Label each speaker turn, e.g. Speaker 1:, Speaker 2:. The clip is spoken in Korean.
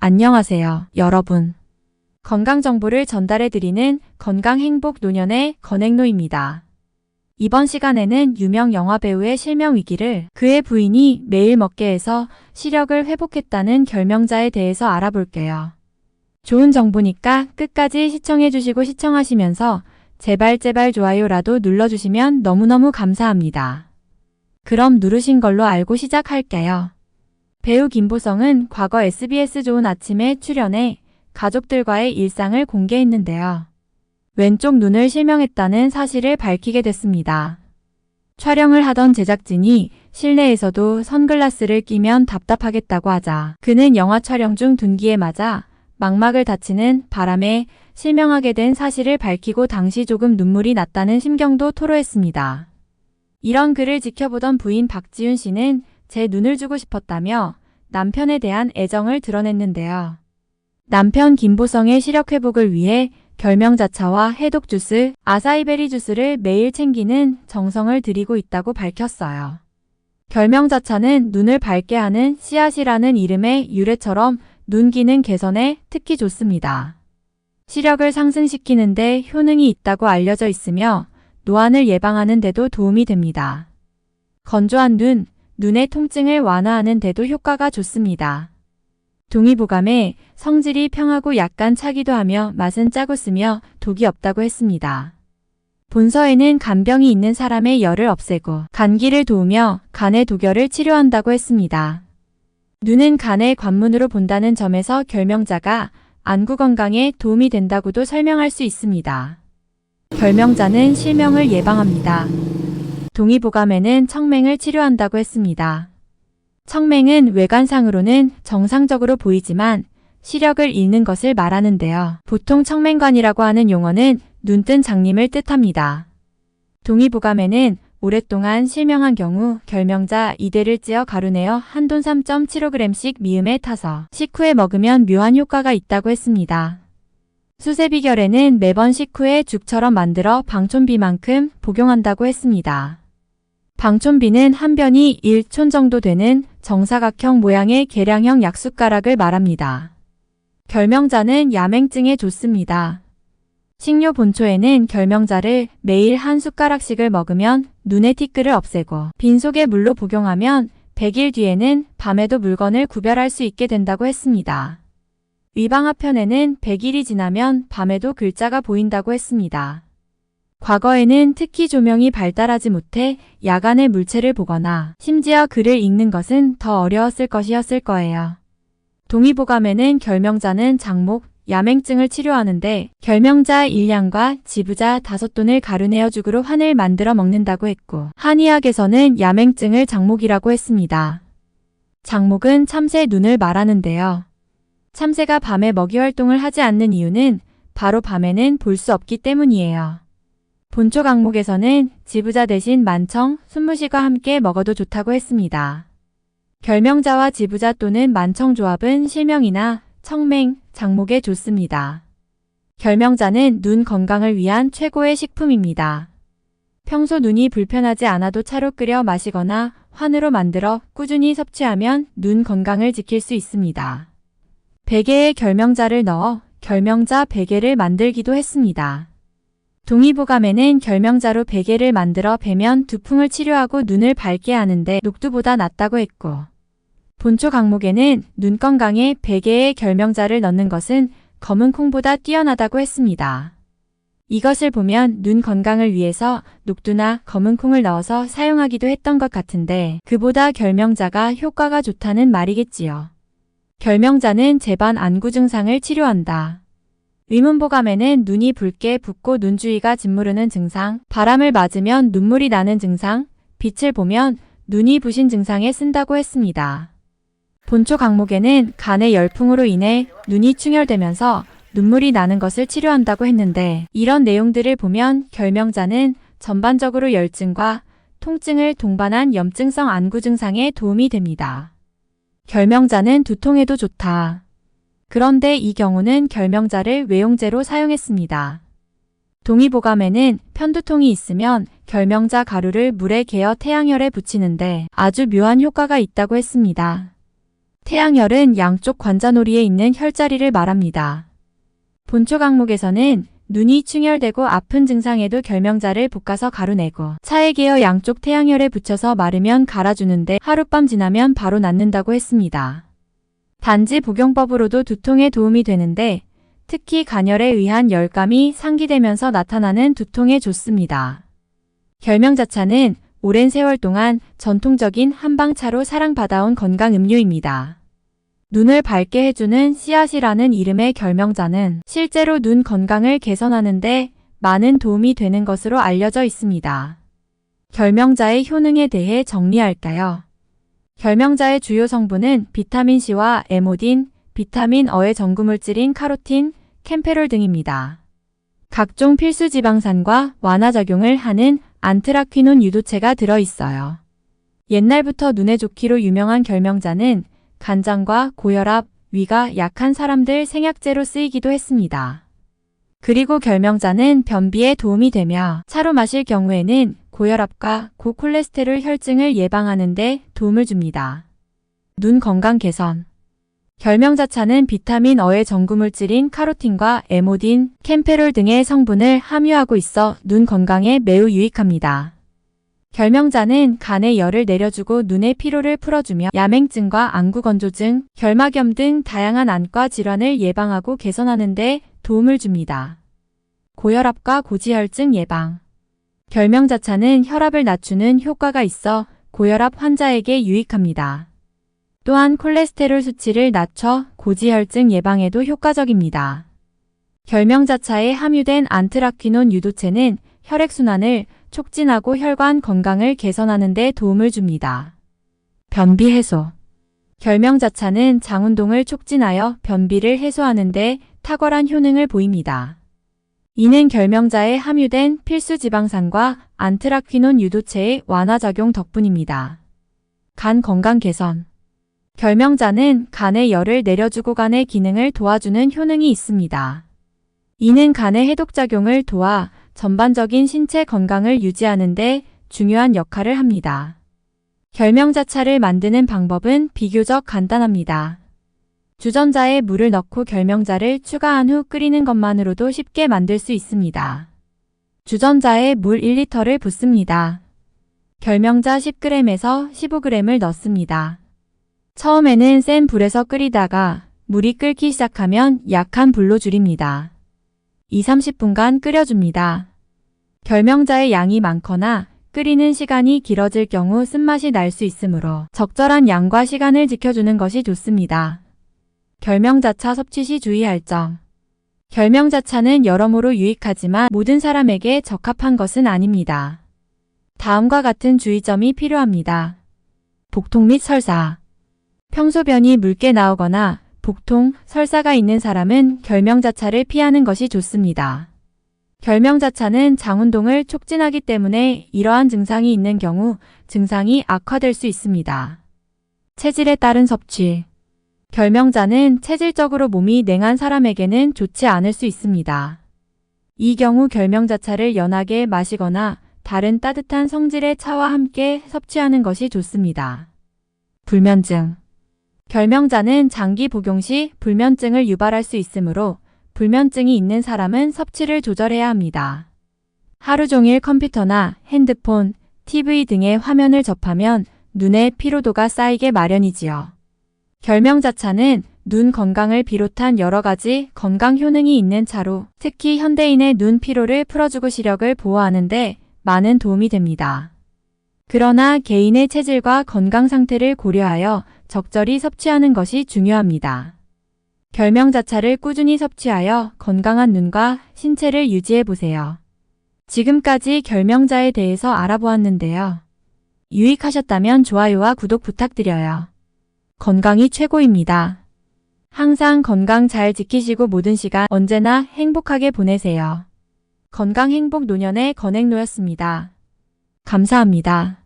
Speaker 1: 안녕하세요, 여러분. 건강 정보를 전달해드리는 건강행복 노년의 건행노입니다. 이번 시간에는 유명 영화배우의 실명 위기를 그의 부인이 매일 먹게 해서 시력을 회복했다는 결명자에 대해서 알아볼게요. 좋은 정보니까 끝까지 시청해주시고 시청하시면서 제발 좋아요라도 눌러주시면 너무너무 감사합니다. 그럼 누르신 걸로 알고 시작할게요. 배우 김보성은 과거 SBS 좋은 아침에 출연해 가족들과의 일상을 공개했는데요. 왼쪽 눈을 실명했다는 사실을 밝히게 됐습니다. 촬영을 하던 제작진이 실내에서도 선글라스를 끼면 답답하겠다고 하자 그는 영화 촬영 중 둔기에 맞아 망막을 다치는 바람에 실명하게 된 사실을 밝히고 당시 조금 눈물이 났다는 심경도 토로했습니다. 이런 글을 지켜보던 부인 박지윤 씨는 제 눈을 주고 싶었다며 남편에 대한 애정을 드러냈는데요. 남편 김보성의 시력 회복을 위해 결명자차와 해독 주스, 아사이베리 주스를 매일 챙기는 정성을 들이고 있다고 밝혔어요. 결명자차는 눈을 밝게 하는 씨앗이라는 이름의 유래처럼 눈 기능 개선에 특히 좋습니다. 시력을 상승시키는 데 효능이 있다고 알려져 있으며 노안을 예방하는 데도 도움이 됩니다. 건조한 눈, 눈의 통증을 완화하는 데도 효과가 좋습니다. 동의보감에 성질이 평하고 약간 차기도 하며 맛은 짜고 쓰며 독이 없다고 했습니다. 본서에는 간병이 있는 사람의 열을 없애고 감기를 도우며 간의 독열을 치료한다고 했습니다. 눈은 간의 관문으로 본다는 점에서 결명자가 안구 건강에 도움이 된다고도 설명할 수 있습니다. 결명자는 실명을 예방합니다. 동의보감에는 청맹을 치료한다고 했습니다. 청맹은 외관상으로는 정상적으로 보이지만 시력을 잃는 것을 말하는데요. 보통 청맹관이라고 하는 용어는 눈뜬 장님을 뜻합니다. 동의보감에는 오랫동안 실명한 경우 결명자 이대를 찌어 가루내어 한돈 3.75g씩 미음에 타서 식후에 먹으면 묘한 효과가 있다고 했습니다. 수세비결에는 매번 식후에 죽처럼 만들어 방촌비만큼 복용한다고 했습니다. 방촌비는 한 변이 1촌 정도 되는 정사각형 모양의 계량형 약숟가락을 말합니다. 결명자는 야맹증에 좋습니다. 식료 본초에는 결명자를 매일 한 숟가락씩을 먹으면 눈의 티끌을 없애고 빈속에 물로 복용하면 100일 뒤에는 밤에도 물건을 구별할 수 있게 된다고 했습니다. 위방하편에는 100일이 지나면 밤에도 글자가 보인다고 했습니다. 과거에는 특히 조명이 발달하지 못해 야간에 물체를 보거나 심지어 글을 읽는 것은 더 어려웠을 것이었을 거예요. 동의보감에는 결명자는 장목, 야맹증을 치료하는데 결명자 1량과 지부자 5돈을 가루내어 죽으로 환을 만들어 먹는다고 했고 한의학에서는 야맹증을 장목이라고 했습니다. 장목은 참새 눈을 말하는데요. 참새가 밤에 먹이 활동을 하지 않는 이유는 바로 밤에는 볼 수 없기 때문이에요. 본초 강목에서는 지부자 대신 만청, 순무시과 함께 먹어도 좋다고 했습니다. 결명자와 지부자 또는 만청 조합은 실명이나 청맹, 장목에 좋습니다. 결명자는 눈 건강을 위한 최고의 식품입니다. 평소 눈이 불편하지 않아도 차로 끓여 마시거나 환으로 만들어 꾸준히 섭취하면 눈 건강을 지킬 수 있습니다. 베개에 결명자를 넣어 결명자 베개를 만들기도 했습니다. 동의보감에는 결명자로 베개를 만들어 배면 두풍을 치료하고 눈을 밝게 하는데 녹두보다 낫다고 했고 본초 강목에는 눈 건강에 베개에 결명자를 넣는 것은 검은 콩보다 뛰어나다고 했습니다. 이것을 보면 눈 건강을 위해서 녹두나 검은 콩을 넣어서 사용하기도 했던 것 같은데 그보다 결명자가 효과가 좋다는 말이겠지요. 결명자는 재반 안구 증상을 치료한다. 위문보감에는 눈이 붉게 붓고 눈주위가 짓무르는 증상, 바람을 맞으면 눈물이 나는 증상, 빛을 보면 눈이 부신 증상에 쓴다고 했습니다. 본초 강목에는 간의 열풍으로 인해 눈이 충혈되면서 눈물이 나는 것을 치료한다고 했는데 이런 내용들을 보면 결명자는 전반적으로 열증과 통증을 동반한 염증성 안구 증상에 도움이 됩니다. 결명자는 두통에도 좋다. 그런데 이 경우는 결명자를 외용제로 사용했습니다. 동의보감에는 편두통이 있으면 결명자 가루를 물에 개어 태양열에 붙이는데 아주 묘한 효과가 있다고 했습니다. 태양혈은 양쪽 관자놀이에 있는 혈자리를 말합니다. 본초 강목에서는 눈이 충혈되고 아픈 증상에도 결명자를 볶아서 가루내고 차에 개어 양쪽 태양혈에 붙여서 마르면 갈아주는데 하룻밤 지나면 바로 낫는다고 했습니다. 단지 복용법으로도 두통에 도움이 되는데 특히 간열에 의한 열감이 상기되면서 나타나는 두통에 좋습니다. 결명자차는 오랜 세월 동안 전통적인 한방차로 사랑받아온 건강 음료입니다. 눈을 밝게 해주는 씨앗이라는 이름의 결명자는 실제로 눈 건강을 개선하는데 많은 도움이 되는 것으로 알려져 있습니다. 결명자의 효능에 대해 정리할까요? 결명자의 주요 성분은 비타민C와 에모딘, 비타민 어의 전구물질인 카로틴, 캠페롤 등입니다. 각종 필수 지방산과 완화작용을 하는 안트라퀴논 유도체가 들어있어요. 옛날부터 눈에 좋기로 유명한 결명자는 간장과 고혈압, 위가 약한 사람들 생약제로 쓰이기도 했습니다. 그리고 결명자는 변비에 도움이 되며 차로 마실 경우에는 고혈압과 고콜레스테롤 혈증을 예방하는 데 도움을 줍니다. 눈 건강 개선. 결명자차는 비타민 어의 전구물질인 카로틴과 에모딘, 캠페롤 등의 성분을 함유하고 있어 눈 건강에 매우 유익합니다. 결명자는 간의 열을 내려주고 눈의 피로를 풀어주며 야맹증과 안구건조증, 결막염 등 다양한 안과 질환을 예방하고 개선하는 데 도움을 줍니다. 고혈압과 고지혈증 예방. 결명자차는 혈압을 낮추는 효과가 있어 고혈압 환자에게 유익합니다. 또한 콜레스테롤 수치를 낮춰 고지혈증 예방에도 효과적입니다. 결명자차에 함유된 안트라퀴논 유도체는 혈액순환을 촉진하고 혈관 건강을 개선하는 데 도움을 줍니다. 변비 해소. 결명자차는 장운동을 촉진하여 변비를 해소하는 데 탁월한 효능을 보입니다. 이는 결명자에 함유된 필수 지방산과 안트라퀴논 유도체의 완화작용 덕분입니다. 간 건강 개선. 결명자는 간의 열을 내려주고 간의 기능을 도와주는 효능이 있습니다. 이는 간의 해독작용을 도와 전반적인 신체 건강을 유지하는 데 중요한 역할을 합니다. 결명자차를 만드는 방법은 비교적 간단합니다. 주전자에 물을 넣고 결명자를 추가한 후 끓이는 것만으로도 쉽게 만들 수 있습니다. 주전자에 물 1리터를 붓습니다. 결명자 10g에서 15g을 넣습니다. 처음에는 센 불에서 끓이다가 물이 끓기 시작하면 약한 불로 줄입니다. 20-30분간 끓여줍니다. 결명자의 양이 많거나 끓이는 시간이 길어질 경우 쓴맛이 날 수 있으므로 적절한 양과 시간을 지켜주는 것이 좋습니다. 결명자차 섭취 시 주의할 점. 결명자차는 여러모로 유익하지만 모든 사람에게 적합한 것은 아닙니다. 다음과 같은 주의점이 필요합니다. 복통 및 설사. 평소변이 묽게 나오거나 복통, 설사가 있는 사람은 결명자차를 피하는 것이 좋습니다. 결명자차는 장운동을 촉진하기 때문에 이러한 증상이 있는 경우 증상이 악화될 수 있습니다. 체질에 따른 섭취. 결명자는 체질적으로 몸이 냉한 사람에게는 좋지 않을 수 있습니다. 이 경우 결명자차를 연하게 마시거나 다른 따뜻한 성질의 차와 함께 섭취하는 것이 좋습니다. 불면증. 결명자는 장기 복용 시 불면증을 유발할 수 있으므로 불면증이 있는 사람은 섭취를 조절해야 합니다. 하루 종일 컴퓨터나 핸드폰, TV 등의 화면을 접하면 눈의 피로도가 쌓이게 마련이지요. 결명자차는 눈 건강을 비롯한 여러 가지 건강 효능이 있는 차로 특히 현대인의 눈 피로를 풀어주고 시력을 보호하는 데 많은 도움이 됩니다. 그러나 개인의 체질과 건강 상태를 고려하여 적절히 섭취하는 것이 중요합니다. 결명자차를 꾸준히 섭취하여 건강한 눈과 신체를 유지해 보세요. 지금까지 결명자에 대해서 알아보았는데요. 유익하셨다면 좋아요와 구독 부탁드려요. 건강이 최고입니다. 항상 건강 잘 지키시고 모든 시간 언제나 행복하게 보내세요. 건강 행복 노년의 건행노였습니다. 감사합니다.